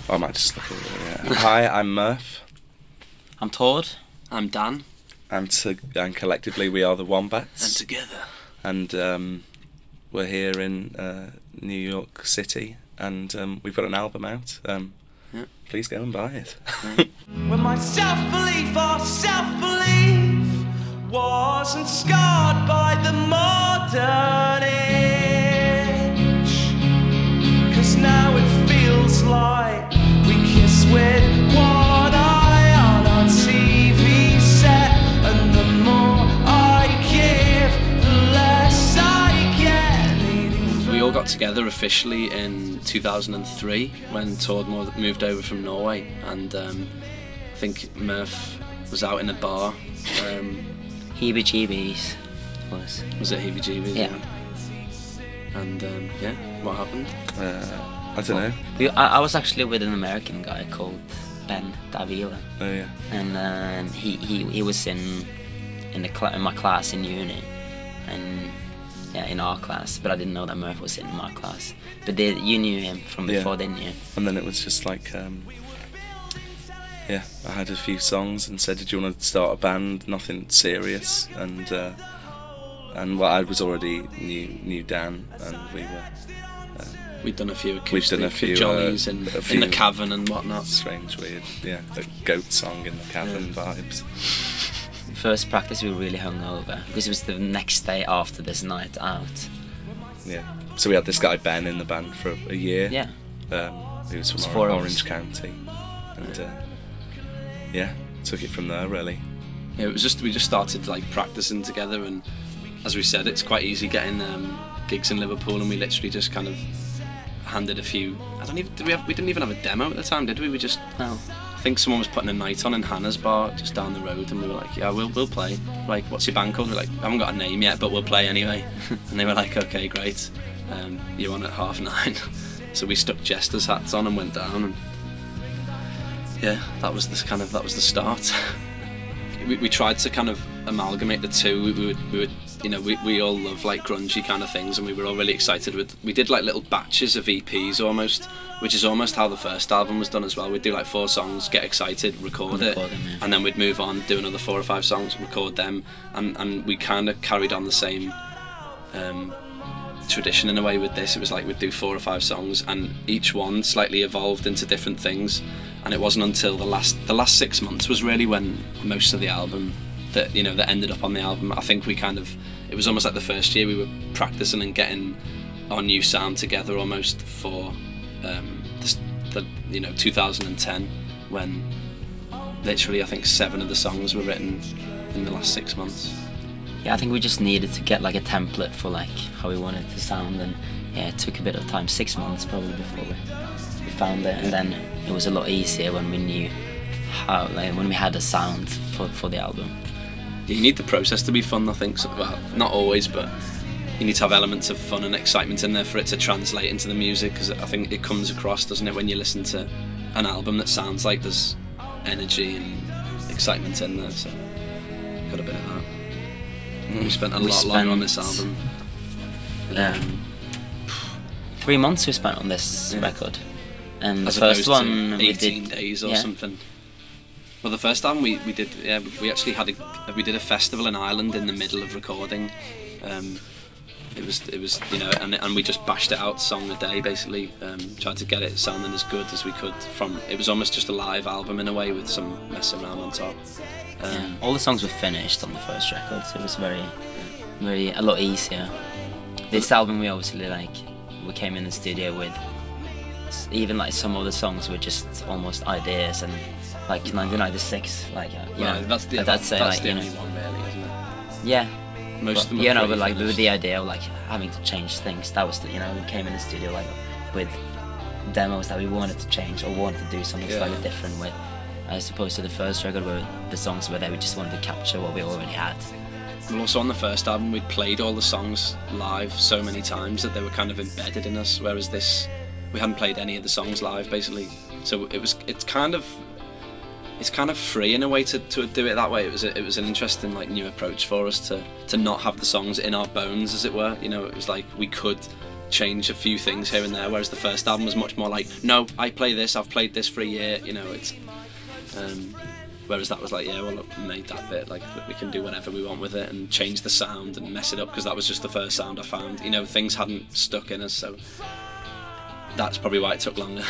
I might just look at it, yeah. Hi, I'm Murph. I'm Todd. I'm Dan. And collectively we are the Wombats. And together. And we're here in New York City, and we've got an album out. Yeah. Please go and buy it. When my self-belief wasn't scarred by the modern age, 'cause now it feels like we kiss with one eye on our TV set, and the more I give, the less I get. We all got together officially in 2003 when Todd moved over from Norway, and I think Murph was out in a bar. Heebie-jeebies Was it heebie-jeebies? Yeah. And yeah, what happened? I don't know. I was actually with an American guy called Davila. Oh yeah. And he was in my class in uni, and yeah, in our class. But I didn't know that Murph was in my class. But you knew him from before, didn't you? And then it was just like, yeah, I had a few songs and said, "Did you want to start a band?" Nothing serious, and well, I was already knew Dan, and we were. We'd done a few acoustic jollies in the cavern and whatnot. Strange, weird, yeah, the goat song in the cavern vibes. First practice we were really hungover because it was the next day after this night out. Yeah, so we had this guy Ben in the band for a year. Yeah. He was from Orange County, and yeah, took it from there really. Yeah, we just started like practicing together, and as we said, it's quite easy getting gigs in Liverpool, and we literally just kind of handed a few. We didn't even have a demo at the time, did we? We just. No. I think someone was putting a night on in Hannah's bar just down the road, and we were like, yeah, we'll play. Like, what's your band called? We're like, I haven't got a name yet, but we'll play anyway. And they were like, okay, great. You're on at 9:30. So we stuck Jester's hats on and went down, and yeah, that was the start. we tried to kind of amalgamate the two. We all love like grungy kind of things, and we were all really excited we did like little batches of EPs almost, which is almost how the first album was done as well. We'd do like 4 songs, get excited, record it, them, yeah. And then we'd move on, do another 4 or 5 songs, record them, and we kind of carried on the same tradition in a way with this. It was like we'd do 4 or 5 songs, and each one slightly evolved into different things, and it wasn't until the last 6 months was really when most of the album that ended up on the album. I think it was almost like the first year we were practicing and getting our new sound together almost for 2010, when literally I think 7 of the songs were written in the last 6 months. Yeah, I think we just needed to get like a template for like how we wanted it to sound, and yeah, it took a bit of time, 6 months probably before we found it, and then it was a lot easier when we knew how, like, when we had a sound for the album. You need the process to be fun, I think. So, well, not always, but you need to have elements of fun and excitement in there for it to translate into the music, because I think it comes across, doesn't it, when you listen to an album that sounds like there's energy and excitement in there. So got a bit of that. We spent a lot longer on this album. 3 months we spent on this record, and the as first one 18 days or something. Well, the first album we did, yeah, we actually we did a festival in Ireland in the middle of recording. It was and we just bashed it out, song a day basically. Tried to get it sounding as good as we could. It was almost just a live album in a way, with some messing around on top. All the songs were finished on the first record, so it was a lot easier. This album we obviously we came in the studio with, even like some of the songs were just almost ideas, and like 1996, that's the only one really, isn't it? Yeah. Most of them but like with the idea of like having to change things, that was we came in the studio like with demos that we wanted to change or wanted to do something slightly different with, as opposed to the first record where the songs were there, we just wanted to capture what we already had. Well, also on the first album we'd played all the songs live so many times that they were kind of embedded in us, whereas this, we hadn't played any of the songs live basically, so it's kind of free in a way to do it that way. It was an interesting new approach for us to not have the songs in our bones, as it were. It was like we could change a few things here and there, whereas the first album was much more like, no, I play this, I've played this for a year, you know, it's whereas that was like, yeah, well, look, we made that bit, like, we can do whatever we want with it and change the sound and mess it up, because that was just the first sound I found, you know, things hadn't stuck in us, so that's probably why it took longer.